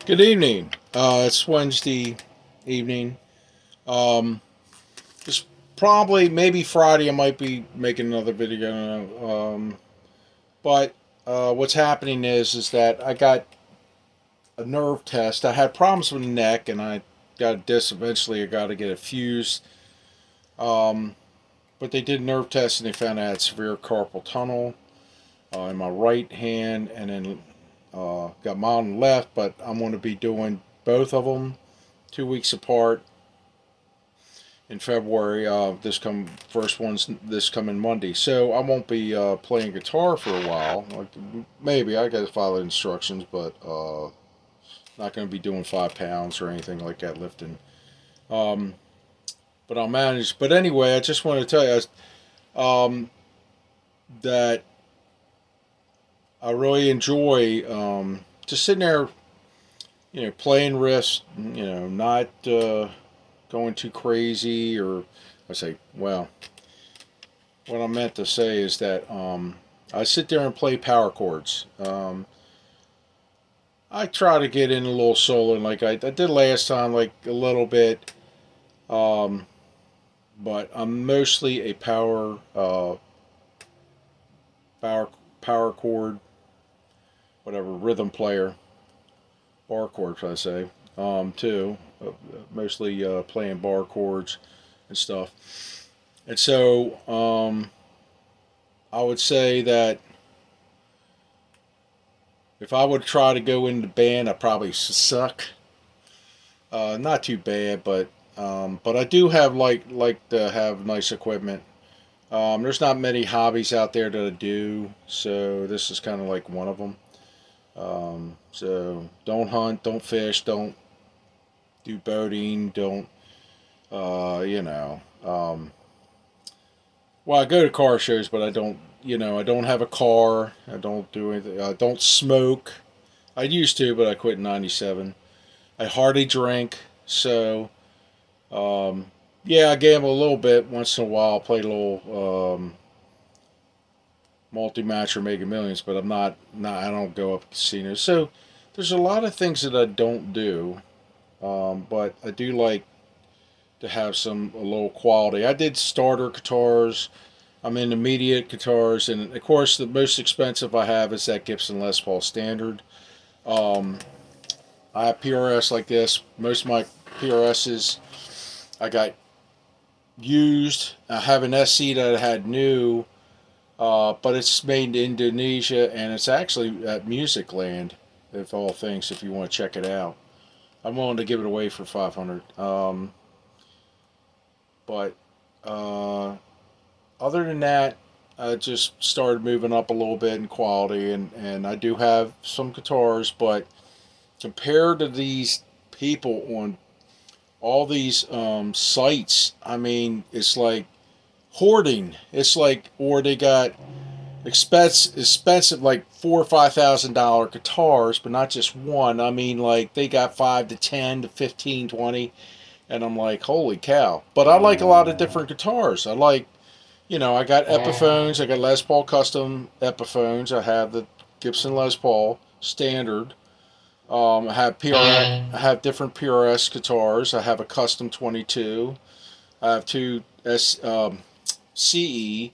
Good evening. It's Wednesday evening. Um, just probably maybe Friday I might be making another video. I don't know. But what's happening is that I got a nerve test. I had problems with the neck, and I got a disc. Eventually, I got to get it fused. Um, but they did a nerve test, and they found I had severe carpal tunnel in my right hand, and then got mine on the left. But I'm going to be doing both of them 2 weeks apart in February. This come first one's this coming Monday, so I won't be playing guitar for a while. Like maybe I got to follow instructions, but not going to be doing 5 pounds or anything like that lifting. Um, but I'll manage. But anyway, I just want to tell you that I really enjoy just sitting there, playing riffs. Not going too crazy or I say, well, what I meant to say is that I sit there and play power chords. I try to get in a little solo, like I did last time, like a little bit, um, but I'm mostly a power, power chord, whatever rhythm player, bar chords, I say, too. Mostly playing bar chords and stuff. And so I would say that if I would try to go into band, I probably suck. Not too bad, but I do have like to have nice equipment. There's not many hobbies out there that I do, so this is kind of like one of them. So don't hunt, don't fish, don't do boating, don't uh, you know. Um, well, I go to car shows, but I don't. I don't have a car. I don't do anything. I don't smoke. I used to, but I quit in '97. I hardly drink, so yeah, I gamble a little bit once in a while. Play a little multi match or Mega Millions, but I'm not. Not I don't go up to casinos. So there's a lot of things that I don't do, but I do like to have some a little quality. I did starter guitars. I'm in immediate guitars, and of course the most expensive I have is that Gibson Les Paul Standard. Um, I have PRS like this. Most of my PRSs I got used. I have an SC that I had new, but it's made in Indonesia and it's actually at Music Land, if all things, if you want to check it out. I'm willing to give it away for 500. But uh, other than that, I just started moving up a little bit in quality, and I do have some guitars, but compared to these people on all these sites, I mean, it's like hoarding. It's like, or they got expensive like $4 or $5,000 guitars, but not just one. I mean, like they got 5 to 10 to 15, 20, and I'm like, holy cow! But I like a lot of different guitars. I like, I got Epiphones. I got Les Paul custom Epiphones. I have the Gibson Les Paul standard. I have PRS. I have different PRS guitars. I have a custom 22. I have two CE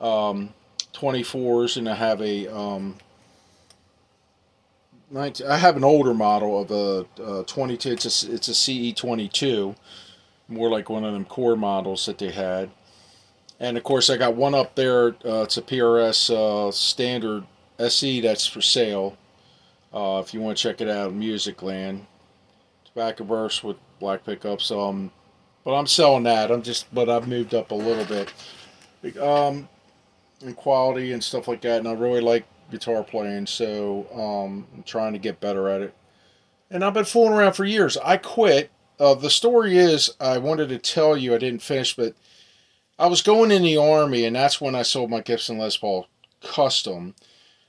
um, 24s, and I have a 19, I have an older model of a 22. It's a CE 22, more like one of them core models that they had. And of course, I got one up there. It's a PRS standard SE that's for sale. If you want to check it out, Music Land. Tobacco Burst with black pickups. But I'm selling that. But I've moved up a little bit. In quality and stuff like that, and I really like guitar playing, so I'm trying to get better at it. And I've been fooling around for years. I quit. The story is, I wanted to tell you, I didn't finish, but I was going in the Army, and that's when I sold my Gibson Les Paul Custom.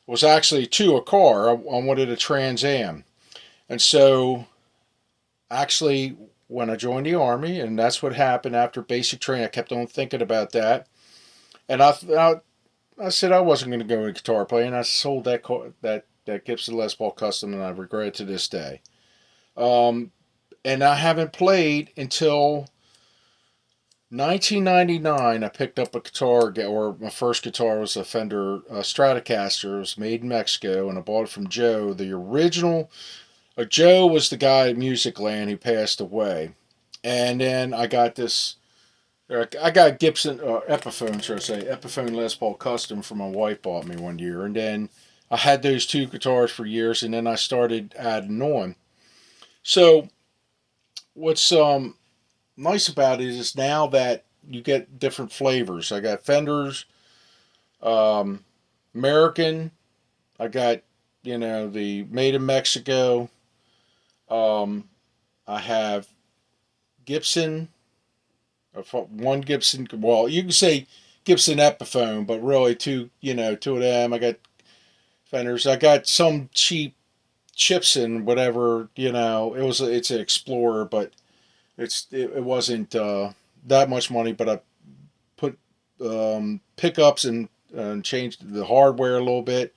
It was actually to a car. I wanted a Trans Am. And so, actually, when I joined the Army, and that's what happened after basic training, I kept on thinking about that. And I said I wasn't going to go into guitar playing. I sold that Gibson Les Paul Custom, and I regret it to this day. Um, and I haven't played until 1999. I picked up a guitar, or my first guitar was a Fender Stratocaster. It was made in Mexico, and I bought it from Joe, the original. Joe was the guy at Musicland who passed away. And then I got this. I got Gibson Epiphone, should I say, Epiphone Les Paul Custom for my wife bought me one year, and then I had those two guitars for years, and then I started adding on. So what's nice about it is now that you get different flavors. I got Fenders, um, American. I got the made in Mexico. Um, I have Gibson. One Gibson. Well, you can say Gibson Epiphone, but really two of them. I got Fenders. I got some cheap Chipson, whatever. It's an Explorer, but it wasn't that much money. But I put pickups and changed the hardware a little bit.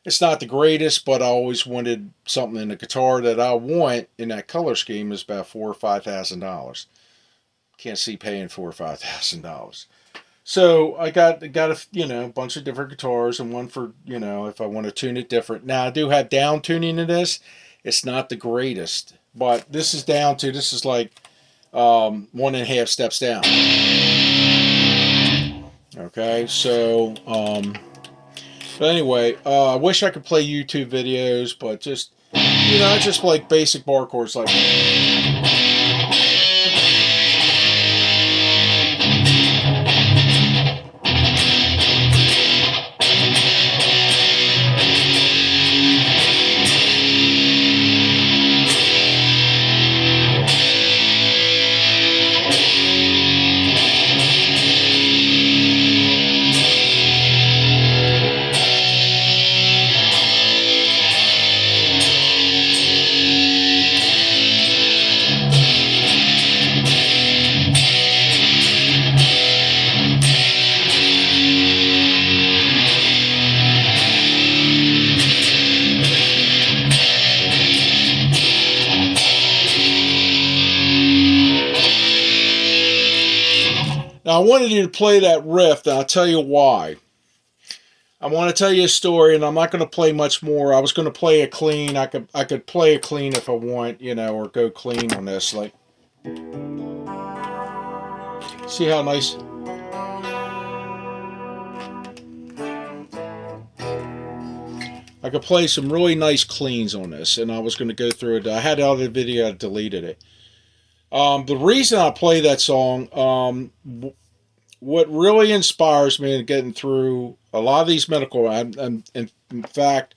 It's not the greatest, but I always wanted something in the guitar that I want in that color scheme is about $4,000 or $5,000. Can't see paying $4,000 or $5,000. So I got a bunch of different guitars and one for if I want to tune it different. Now I do have down tuning in this. It's not the greatest, but this is down to this is like 1.5 steps down. Okay, so but anyway, I wish I could play YouTube videos, but just just like basic bar chords like. Now, I wanted you to play that riff, and I'll tell you why. I want to tell you a story, and I'm not going to play much more. I was going to play a clean. I could play a clean if I want, or go clean on this. Like, see how nice. I could play some really nice cleans on this, and I was going to go through it. I had the other video, I deleted it. The reason I play that song, what really inspires me in getting through a lot of these medical, and in fact,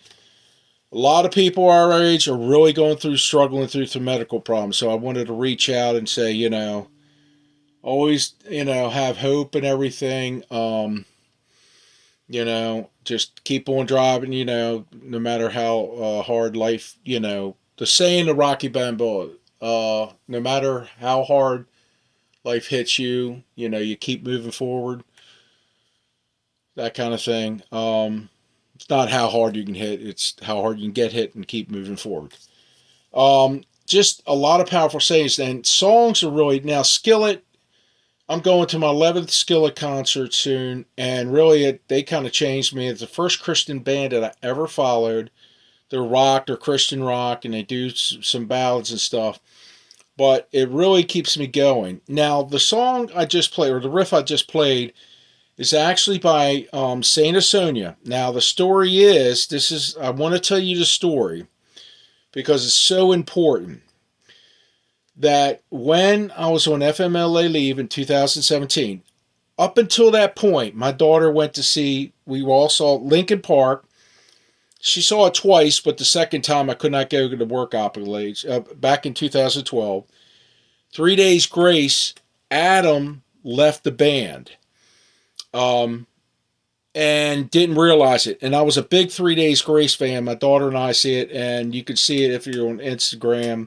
a lot of people our age are really struggling through some medical problems. So I wanted to reach out and say, always, have hope and everything. Just keep on driving, no matter how hard life, the saying the Rocky Balboa, no matter how hard life hits you, you keep moving forward, that kind of thing. It's not how hard you can hit, it's how hard you can get hit and keep moving forward. Just a lot of powerful sayings, and songs are really, now Skillet, I'm going to my 11th Skillet concert soon, and really they kind of changed me. It's the first Christian band that I ever followed. They're rock, they're Christian rock, and they do some ballads and stuff. But it really keeps me going. Now, the song I just played, or the riff I just played, is actually by Saint Asonia. Now, the story is, I want to tell you the story because it's so important. That when I was on FMLA leave in 2017, up until that point, my daughter went to see, we all saw Linkin Park. She saw it twice, but the second time I could not go to work back in 2012. 3 Days Grace, Adam left the band and didn't realize it. And I was a big 3 Days Grace fan. My daughter and I see it, and you could see it if you're on Instagram.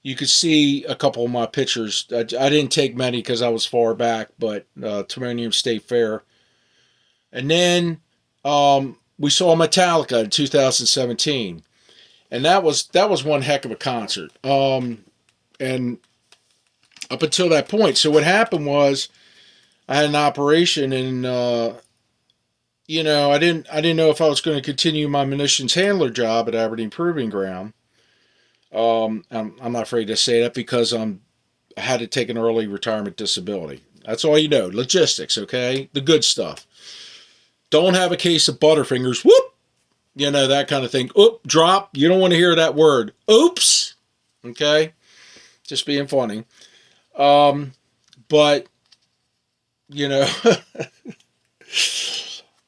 You could see a couple of my pictures. I didn't take many because I was far back, but Timonium State Fair. And then we saw Metallica in 2017. and that was one heck of a concert. And up until that point, so what happened was I had an operation, and I didn't know if I was going to continue my munitions handler job at Aberdeen Proving Ground. I'm not afraid to say that because I had to take an early retirement disability. That's all you know. Logistics, okay? The good stuff. Don't have a case of Butterfingers. Whoop! That kind of thing. Oop, drop. You don't want to hear that word. Oops. Okay? Just being funny. But, you know,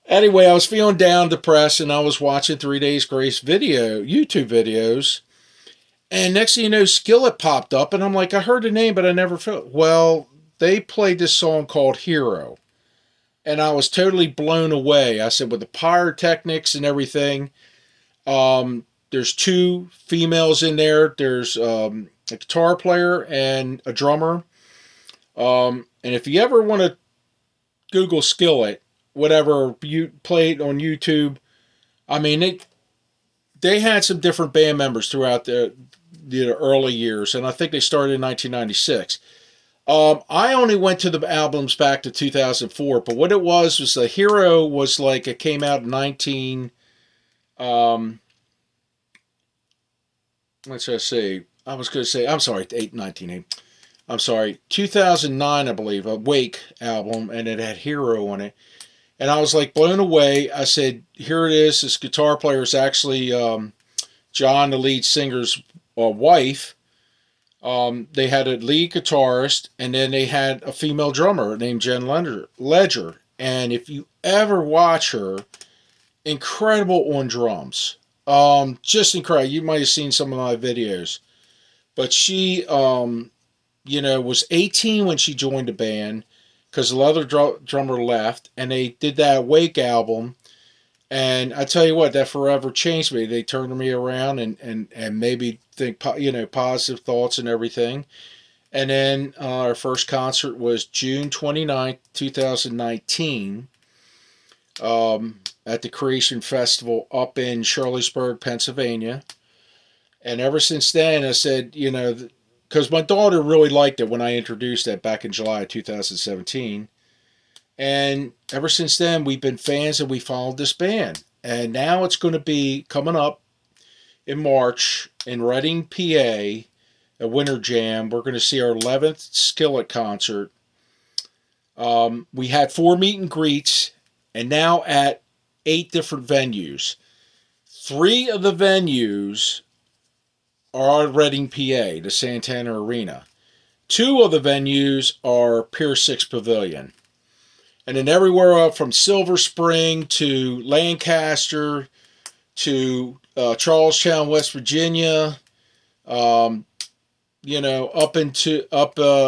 anyway, I was feeling down, depressed, and I was watching 3 Days Grace YouTube videos. And next thing you know, Skillet popped up, and I'm like, I heard the name, but I never felt. Well, they played this song called Hero, and I was totally blown away. I said, with the pyrotechnics and everything, there's two females in there. There's a guitar player and a drummer. And if you ever want to Google Skillet, whatever, you play it on YouTube. I mean, they had some different band members throughout the early years, and I think they started in 1996. I only went to the albums back to 2004, but what it was the Hero was like, it came out in 19. Let's just say, I was going to say, I'm sorry, 1980. I'm sorry, 2009, I believe, a Wake album, and it had Hero on it. And I was like blown away. I said, here it is. This guitar player is actually John, the lead singer's wife. They had a lead guitarist, and then they had a female drummer named Jen Ledger. And if you ever watch her, incredible on drums. Just incredible. You might have seen some of my videos. But she, was 18 when she joined the band, because the other drummer left, and they did that Wake album. And I tell you what, that forever changed me. They turned me around and made me think, positive thoughts and everything. And then our first concert was June 29th, 2019, at the Creation Festival up in Shirleysburg, Pennsylvania. And ever since then, I said, because my daughter really liked it when I introduced it back in July 2017. And ever since then, we've been fans, and we followed this band. And now it's going to be coming up in March in Reading, PA, a Winter Jam. We're going to see our 11th Skillet concert. We had 4 meet and greets, and now at 8 different venues. 3 of the venues are Reading, PA, the Santana Arena. 2 of the venues are Pier 6 Pavilion. And then everywhere up from Silver Spring to Lancaster to Charlestown, West Virginia, up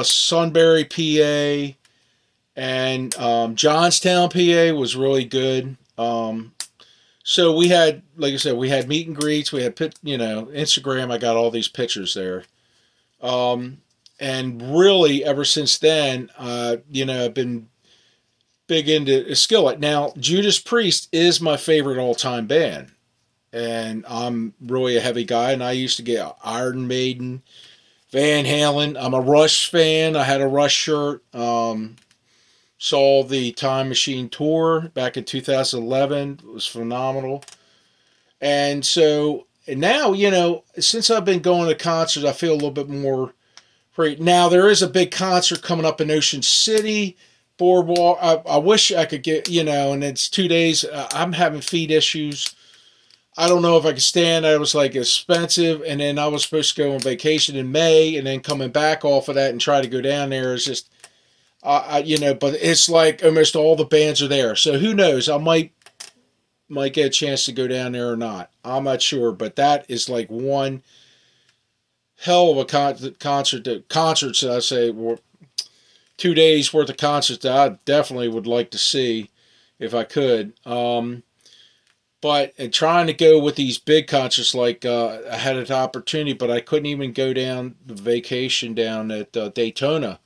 Sunbury, PA, and Johnstown, PA was really good. So we had, like I said, we had meet and greets. We had, Instagram. I got all these pictures there. And really, ever since then, I've been big into Skillet. Now, Judas Priest is my favorite all-time band. And I'm really a heavy guy, and I used to get Iron Maiden, Van Halen. I'm a Rush fan. I had a Rush shirt. Saw the Time Machine tour back in 2011. It was phenomenal. And so, and now, since I've been going to concerts, I feel a little bit more free. Now, there is a big concert coming up in Ocean City, Boardwalk. I wish I could get, and it's 2 days. I'm having feet issues. I don't know if I could stand. It was like expensive, and then I was supposed to go on vacation in May, and then coming back off of that and try to go down there is just, but it's like almost all the bands are there. So who knows? I might get a chance to go down there or not. I'm not sure, but that is like one hell of a concerts that I say, 2 days worth of concerts that I definitely would like to see if I could. But and trying to go with these big concerts, like I had an opportunity, but I couldn't even go down the vacation down at Daytona.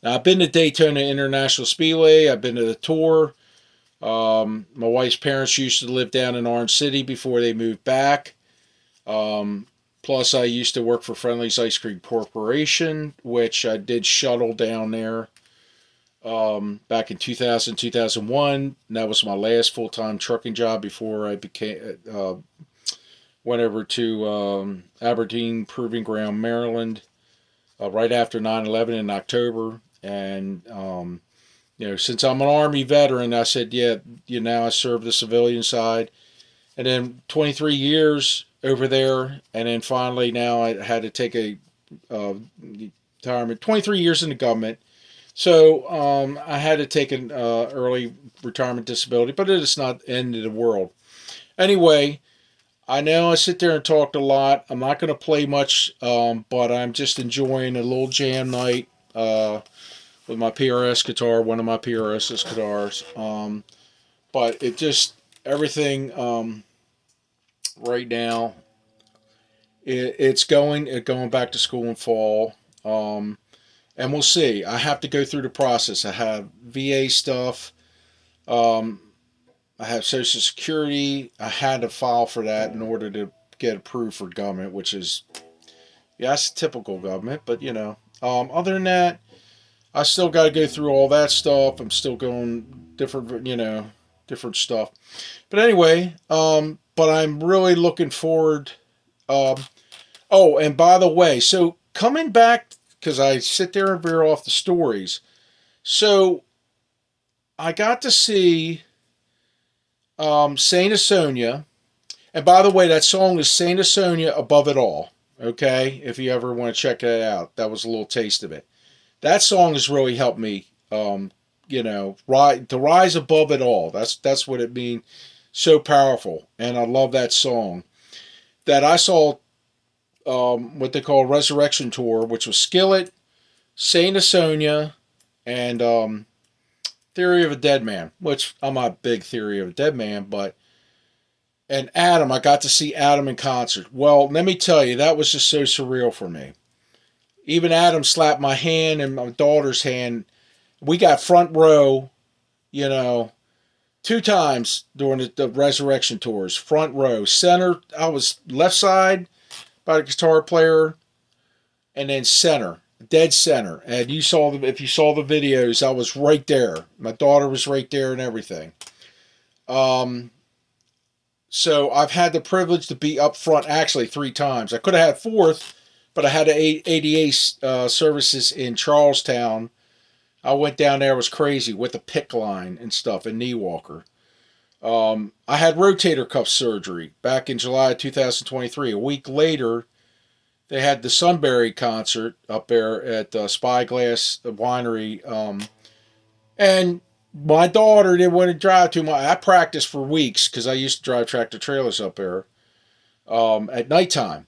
Now, I've been to Daytona International Speedway. I've been to the tour. My wife's parents used to live down in Orange City before they moved back. Um, Plus, I used to work for Friendly's Ice Cream Corporation, which I did shuttle down there back in 2000, 2001. And that was my last full time trucking job before I went over to Aberdeen Proving Ground, Maryland, right after 9/11 in October. And, since I'm an Army veteran, I said, yeah, I serve the civilian side. And then 23 years over there. And then finally, now I had to take a retirement, 23 years in the government. So I had to take an early retirement disability, but it is not the end of the world. Anyway, I know I sit there and talked a lot. I'm not going to play much, but I'm just enjoying a little jam night with my PRS guitar, one of my PRS guitars. But it just, everything right now, it's going back to school in fall. And we'll see. I have to go through the process. I have VA stuff. Um, I have Social Security. I had to file for that in order to get approved for government, which is, yeah, it's typical government. But other than that, I still got to go through all that stuff. I'm still going different, different stuff. But anyway, but I'm really looking forward. Um, oh, and by the way, so coming back, because I sit there and veer off the stories. So I got to see Saint Asonia. And by the way, that song is Saint Asonia Above It All. Okay? If you ever want to check that out, that was a little taste of it. That song has really helped me, to rise above it all. That's what it means. So powerful. And I love that song. That I saw what they call Resurrection Tour, which was Skillet, Saint Asonia, and Theory of a Dead Man, which I'm not a big Theory of a Dead Man, and Adam, I got to see Adam in concert. Well, let me tell you, that was just so surreal for me. Even Adam slapped my hand and my daughter's hand. We got front row, you know, 2 times during the Resurrection tours. Front row, center. I was left side by the guitar player, and then center, dead center. And if you saw the videos, I was right there. My daughter was right there and everything. So I've had the privilege to be up front actually 3 times. I could have had fourth, but I had ADA services in Charlestown. I went down there, it was crazy with the pick line and stuff, and knee walker. I had rotator cuff surgery back in July of 2023. A week later, they had the Sunbury concert up there at Spyglass Winery. And my daughter didn't want to drive too much. I practiced for weeks because I used to drive tractor trailers up there at nighttime.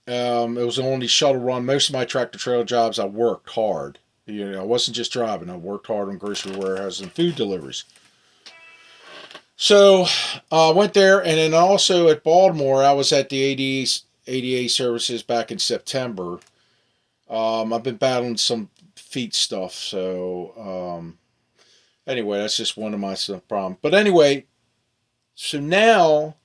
It was the only shuttle run. Most of my tractor trailer jobs, I worked hard. I wasn't just driving. I worked hard on grocery warehouses and food deliveries. So I went there, and then also at Baltimore, I was at the ADA services back in September. I've been battling some feet stuff, so anyway, that's just one of my problems. But anyway, so now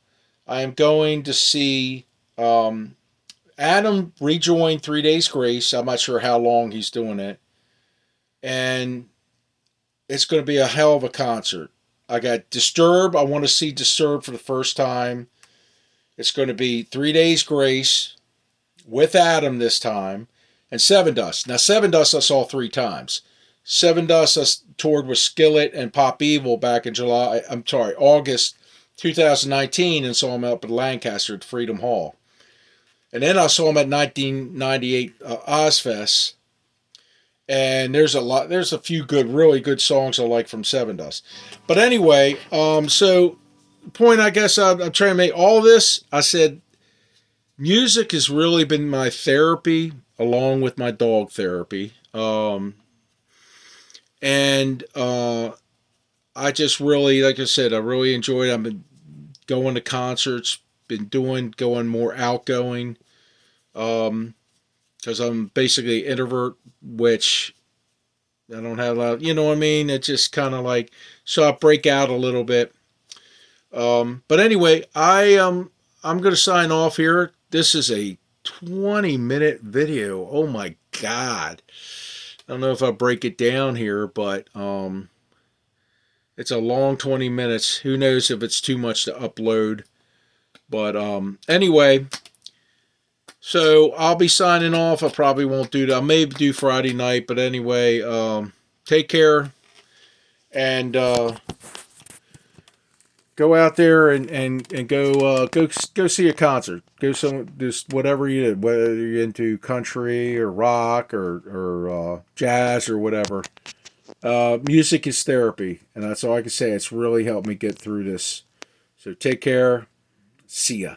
I am going to see Adam rejoin 3 Days Grace. I'm not sure how long he's doing it. And it's going to be a hell of a concert. I got Disturb. I want to see Disturb for the first time. It's going to be 3 Days Grace with Adam this time. And Sevendust. Now, Sevendust I saw 3 times. Sevendust I toured with Skillet and Pop Evil back in August 2019, and saw him up at Lancaster at Freedom Hall. And then I saw him at 1998 Ozfest. And there's a few really good songs I like from Sevendust. But anyway, so the point I guess I'm trying to make all this, I said, music has really been my therapy along with my dog therapy. And I just really, like I said, I really enjoyed it. I've been going to concerts, going more outgoing. Because I'm basically an introvert, which I don't have a lot of, you know what I mean? It's just kind of like, so I break out a little bit. But anyway, I'm going to sign off here. this is a 20-minute video. Oh my God. I don't know if I'll break it down here, but it's a long 20 minutes. Who knows if it's too much to upload. But anyway, so I'll be signing off. I probably won't do that. I may do Friday night, but anyway, take care and go out there and go see a concert. Go just whatever you did, whether you're into country or rock or jazz or whatever. Music is therapy, and that's all I can say. It's really helped me get through this. So take care. See ya.